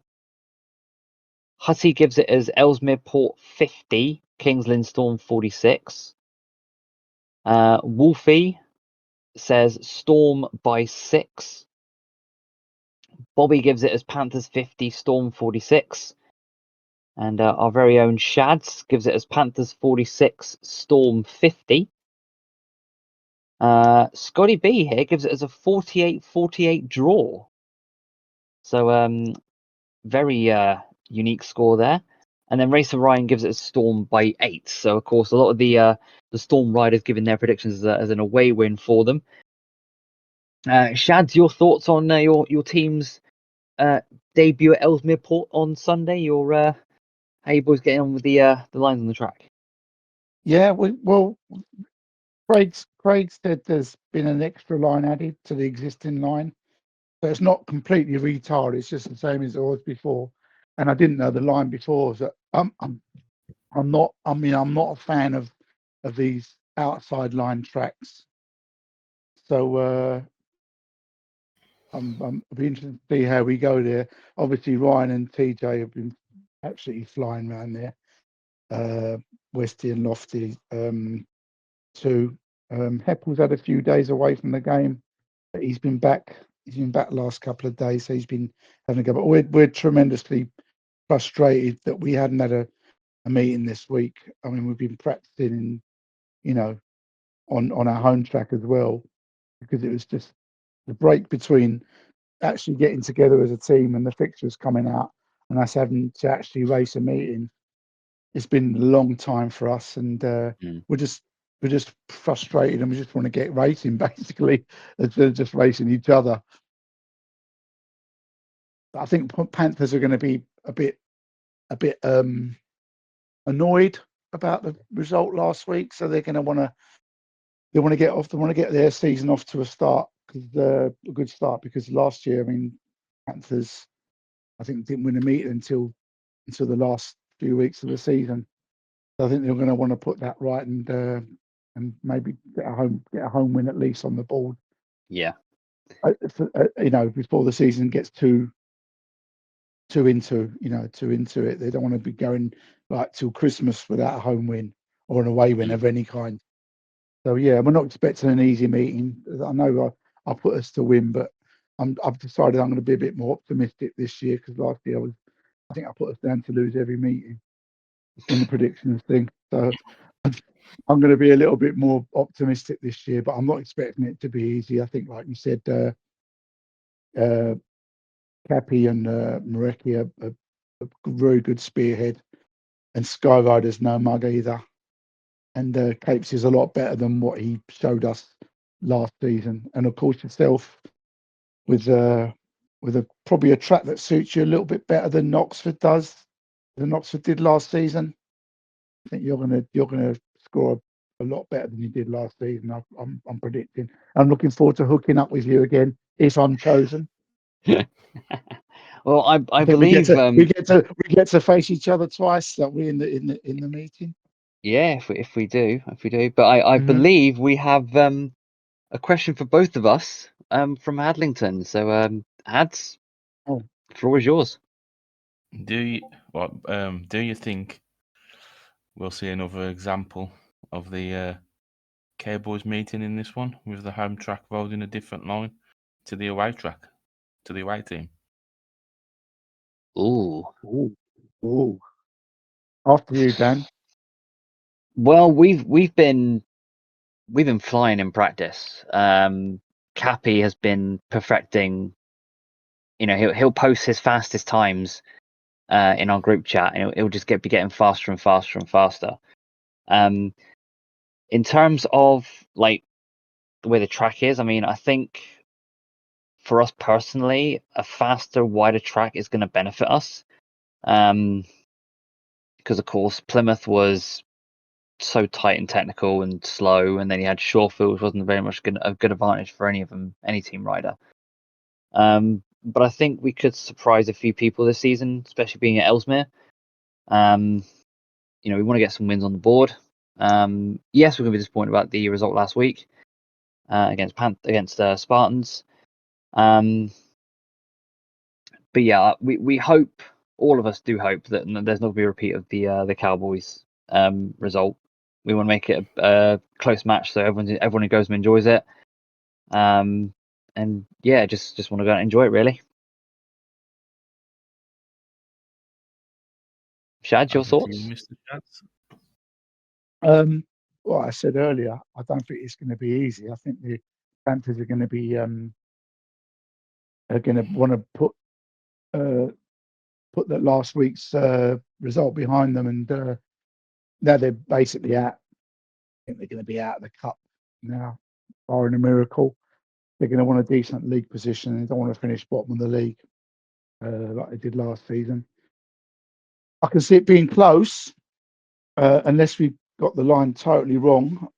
Hussey gives it as Ellesmere Port 50, Kings Lynn Storm 46. Wolfie says Storm by 6. Bobby gives it as Panthers 50, Storm 46. And our very own Shads gives it as Panthers 46, Storm 50. Scotty B here gives it as a 48-48 draw. So very unique score there. And then Racer Ryan gives it a Storm by 8. So of course a lot of the Storm riders giving their predictions as an away win for them. Shads, your thoughts on your team's debut at Ellesmere Port on Sunday? How you boys getting on with the lines on the track? Yeah, well, Craig said there's been an extra line added to the existing line, so it's not completely retarded. It's just the same as it was before. And I didn't know the line before. So I'm not a fan of these outside line tracks. So I'll be interested to see how we go there. Obviously, Ryan and TJ have been absolutely flying around there. Westy and Lofty too. Heppel's had a few days away from the game, but he's been back. He's been back the last couple of days, so he's been having a go. But we're tremendously frustrated that we hadn't had a meeting this week. I mean, we've been practicing, on our home track as well, because it was just the break between actually getting together as a team and the fixtures coming out and us having to actually race a meeting. It's been a long time for us, and we're just frustrated, and we just want to get racing basically instead of just racing each other. But I think Panthers are going to be a bit annoyed about the result last week, so they're going to want to get their season off to a good start, because last year, I mean, Panthers, I think, didn't win a meet until the last few weeks of the season. I think they're going to want to put that right and maybe get a home win at least on the board. Yeah. Before the season gets too into it. They don't want to be going like till Christmas without a home win or an away win of any kind. So yeah, we're not expecting an easy meeting. I know I put us to win, but I've decided I'm going to be a bit more optimistic this year because last year I think I put us down to lose every meeting in the predictions thing. So I'm going to be a little bit more optimistic this year, but I'm not expecting it to be easy. I think, like you said, Cappy and Mareki are a very good spearhead, and Skyrider's no mug either. And Capes is a lot better than what he showed us last season. And of course, yourself with probably a track that suits you a little bit better than Oxford did last season. I think you're gonna score a lot better than you did last season. I'm predicting. I'm looking forward to hooking up with you again if I'm chosen. Well, I think believe we get to face each other twice, don't we, in the meeting? yeah, if we do. But I believe we have a question for both of us from Hadlington. So Hads, the floor is yours. Do you think we'll see another example of the Cowboys meeting in this one, with the home track holding a different line to the away track, to the away team? Ooh. After you, Dan. Well, we've been flying in practice. Cappy has been perfecting. He'll post his fastest times in our group chat, and it'll just be getting faster and faster and faster. In terms of like the way the track is, I mean, I think for us personally, a faster, wider track is going to benefit us. Because of course Plymouth was so tight and technical and slow, and then you had Shawfield, which wasn't very much a good advantage for any team rider. But I think we could surprise a few people this season, especially being at Ellesmere. We want to get some wins on the board. Yes, we're going to be disappointed about the result last week against Spartans. But yeah, we hope, all of us do hope, that there's not going to be a repeat of the Cowboys result. We want to make it a close match so everyone who goes and enjoys it. And yeah, just want to go and enjoy it, really. Shad, your thoughts? Mr. Shads? Well, I said earlier, I don't think it's going to be easy. I think the Panthers are going to be want to put that last week's result behind them, and now they're basically out. I think they're going to be out of the cup now, barring a miracle. They're going to want a decent league position. They don't want to finish bottom of the league like they did last season. I can see it being close, unless we got the line totally wrong.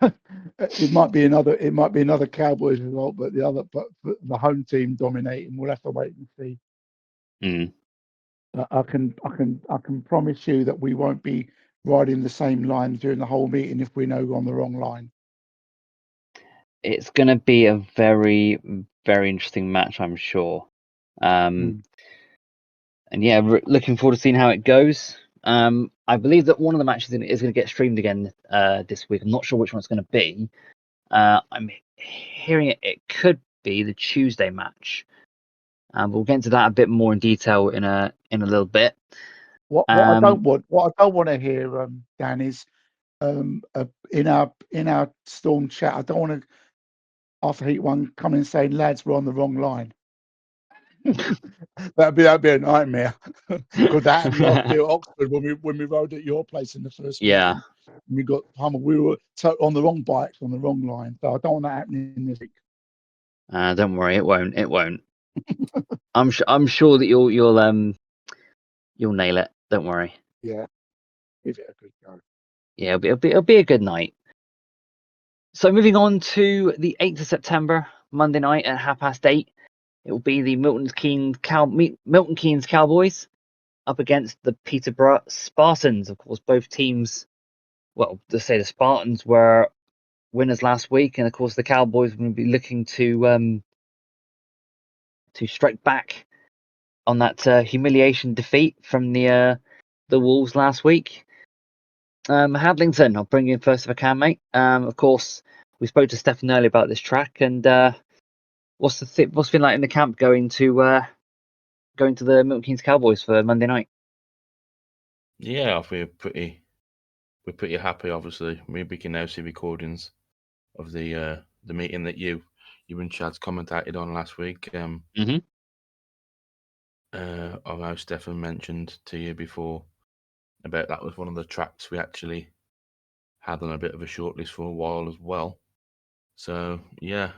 It might be another Cowboys result, but the home team dominating. We'll have to wait and see. I can promise you that we won't be riding the same line during the whole meeting if we know we're on the wrong line. It's going to be a very, very interesting match, I'm sure. And yeah, looking forward to seeing how it goes. I believe that one of the matches is going to get streamed again this week. I'm not sure which one it's going to be. I'm hearing it could be the Tuesday match. We'll get into that a bit more in detail in a little bit. What I don't want to hear, Dan, is in our Storm chat. I don't want to, after Heat 1, come in saying, lads, we're on the wrong line. that'd be a nightmare. Because that happened last year at Oxford when we rode at your place in the first meeting. We got Hummer. We were on the wrong bikes on the wrong line. So I don't want that happening in this week. Don't worry, it won't. I'm sure that you'll nail it. Don't worry. Yeah, give it a good go. Yeah, it'll be a good night. So moving on to the 8th of September, Monday night at 8:30. It will be the Milton Keynes Cowboys up against the Peterborough Spartans. Of course, both teams, well, to say the Spartans were winners last week, and of course the Cowboys will be looking to strike back on that humiliation defeat from the Wolves last week. Hadlington, I'll bring you in first if I can, mate. Of course, we spoke to Stefan earlier about this track, and what's been like in the camp going to the Milton Keynes Cowboys for Monday night? Yeah, we're pretty happy. Obviously, we can now see recordings of the meeting that you and Chad's commentated on last week. Mm-hmm. I know Stefan mentioned to you before about that was one of the tracks we actually had on a bit of a shortlist for a while as well. So yeah,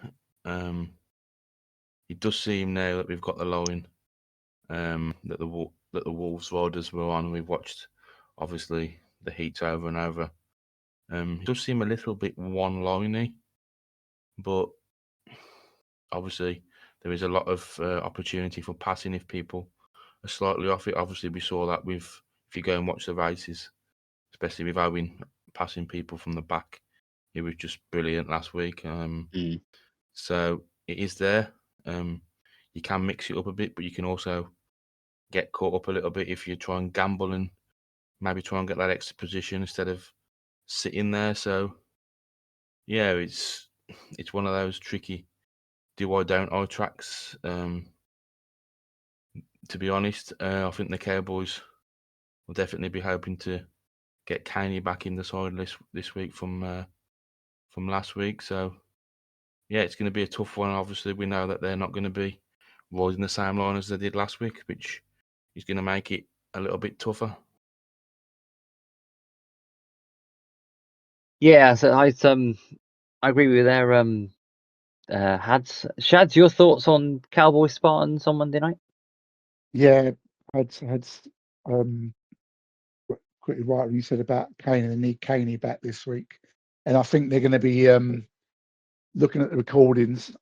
it does seem now that we've got the line that the Wolves riders were on. We've watched obviously the heats over and over. It does seem a little bit one-liney, but obviously there is a lot of opportunity for passing if people are slightly off it. Obviously, we saw that if you go and watch the races, especially with Owen passing people from the back, it was just brilliant last week. So it is there. You can mix it up a bit, but you can also get caught up a little bit if you try and gamble and maybe try and get that extra position instead of sitting there. So yeah, it's one of those tricky do I don't I tracks. To be honest, I think the Cowboys will definitely be hoping to get Caney back in the side list this week from last week. So yeah, it's going to be a tough one. Obviously, we know that they're not going to be riding the same line as they did last week, which is going to make it a little bit tougher. Yeah, so I agree with you there. Shads, your thoughts on Cowboy Spartans on Monday night? Yeah, had pretty right what you said about Kane, and they need Caney back this week, and I think they're going to be looking at the recordings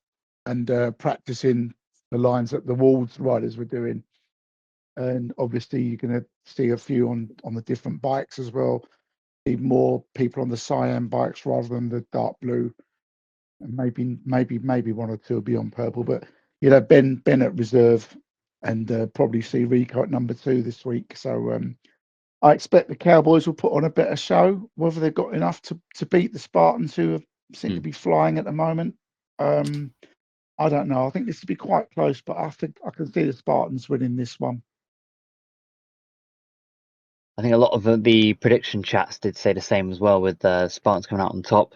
and practicing the lines that the Wolves riders were doing, and obviously you're going to see a few on the different bikes as well. See more people on the cyan bikes rather than the dark blue, and maybe one or two will be on purple. But Ben at reserve, and probably see Rico at number 2 this week. So I expect the Cowboys will put on a better show. Whether they've got enough to beat the Spartans, who seem to be flying at the moment, I don't know. I think this will be quite close, but I think I can see the Spartans winning this one. I think a lot of the prediction chats did say the same as well, with Spartans coming out on top.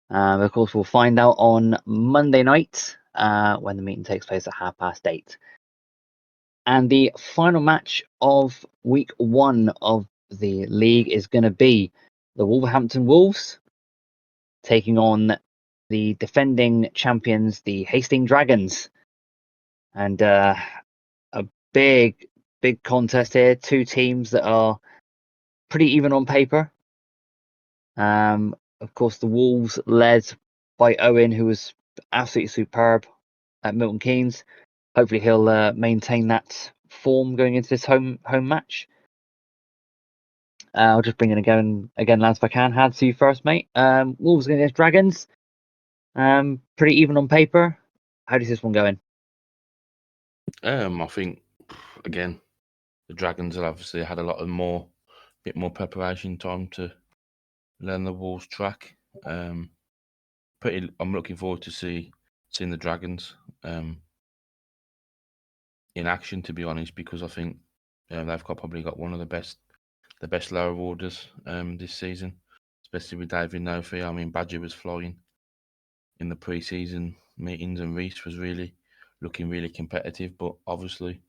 Of course, we'll find out on Monday night when the meeting takes place at 8:30. And the final match of week 1 of the league is going to be the Wolverhampton Wolves taking on the defending champions, the Hastings Dragons. And a big contest here. 2 teams that are pretty even on paper. Of course, the Wolves led by Owen, who was absolutely superb at Milton Keynes. Hopefully, he'll maintain that form going into this home match. I'll just bring in again, lads, if I can. Had to you first, mate. Wolves against Dragons. Pretty even on paper. How does this one go in? I think again, the Dragons have obviously had a bit more preparation time to learn the Wolves track. I'm looking forward to seeing the Dragons in action, to be honest, because I think they've probably got one of the best lower orders this season, especially with David Nofi. I mean, Badger was flying in the pre-season meetings, and Reese was looking really competitive. But obviously,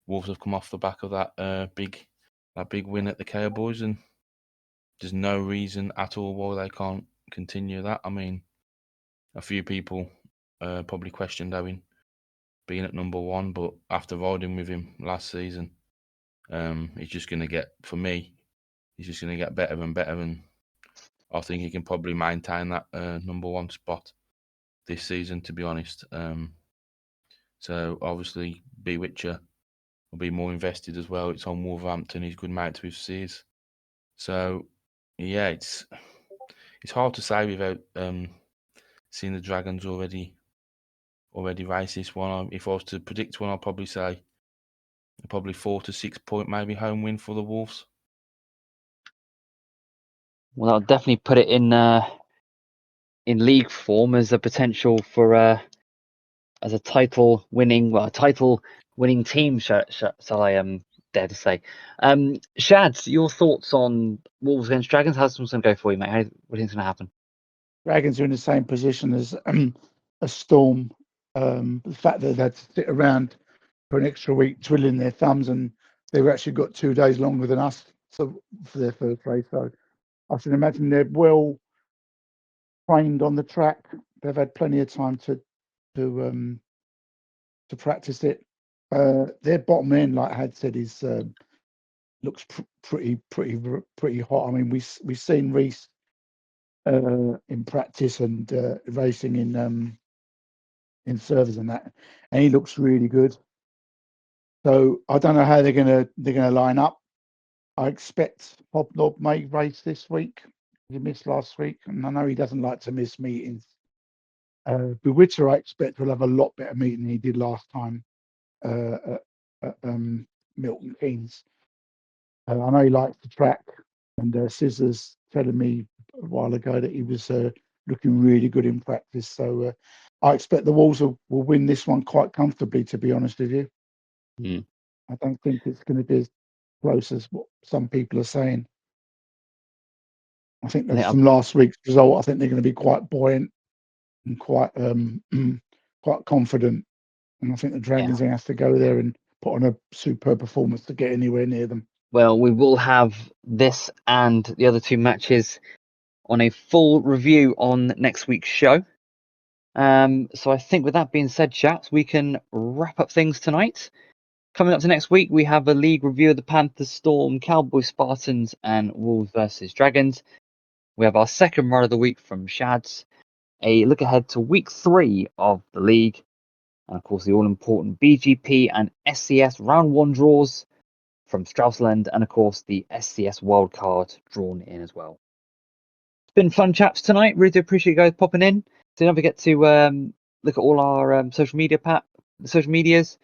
Wolves have come off the back of that big win at the Cowboys, and there's no reason at all why they can't continue that. I mean, a few people probably questioned Owen being at number 1, but after riding with him last season, he's just going to get, for me, he's just going to get better and better, and I think he can probably maintain that number 1 spot this season, to be honest. So obviously, Bewitcher will be more invested as well. It's on Wolverhampton. He's good mates with Sears. So yeah, it's hard to say without seeing the Dragons already race this one. If I was to predict one, I'd probably say 4 to 6 point maybe home win for the Wolves. Well, I'll definitely put it in league form as a potential for as a title winning team. Shall I dare to say? Shads, your thoughts on Wolves against Dragons? How's this going to go for you, mate? What do you think's going to happen? Dragons are in the same position as a Storm. The fact that they had to sit around for an extra week twiddling their thumbs, and they've actually got 2 days longer than us for their first race. So I can imagine they're well trained on the track. They've had plenty of time to practice it. Their bottom end, like I had said, is looks pretty hot. I mean, we've seen Reese in practice and racing in servers and that, and he looks really good. So I don't know how they're gonna line up. I expect Hobnob may race this week. He missed last week, and I know he doesn't like to miss meetings. Bewitcher, I expect, will have a lot better meeting than he did last time at Milton Keynes. I know he likes the track, and Scissors telling me a while ago that he was looking really good in practice. So I expect the Wolves will win this one quite comfortably, to be honest with you. Mm. I don't think it's going to be as close as what some people are saying. I think that from last week's result, I think they're going to be quite buoyant and quite confident. And I think the Dragons are going to have to go there and put on a superb performance to get anywhere near them. Well, we will have this and the other 2 matches on a full review on next week's show. So I think with that being said, chaps, we can wrap up things tonight. Coming up to next week, we have a league review of the Panthers, Storm, Cowboys, Spartans, and Wolves versus Dragons. We have our second run of the week from Shads, a look ahead to week 3 of the league, and of course the all-important BGP and SCS round 1 draws from Straussland, and of course the SCS wildcard drawn in as well. It's been fun, chaps, tonight. Really do appreciate you guys popping in. So don't forget to look at all our social medias,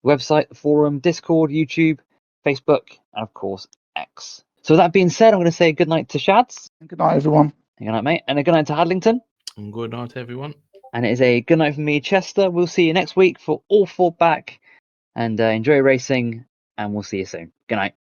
website, the forum, Discord, YouTube, Facebook, and of course X. So with that being said, I'm going to say good night to Shads. Good night, everyone. Good night, mate. And a good night to Hadlington. And good night, everyone. And it is a good night from me, Chester. We'll see you next week for all 4 back. And enjoy racing, and we'll see you soon. Good night.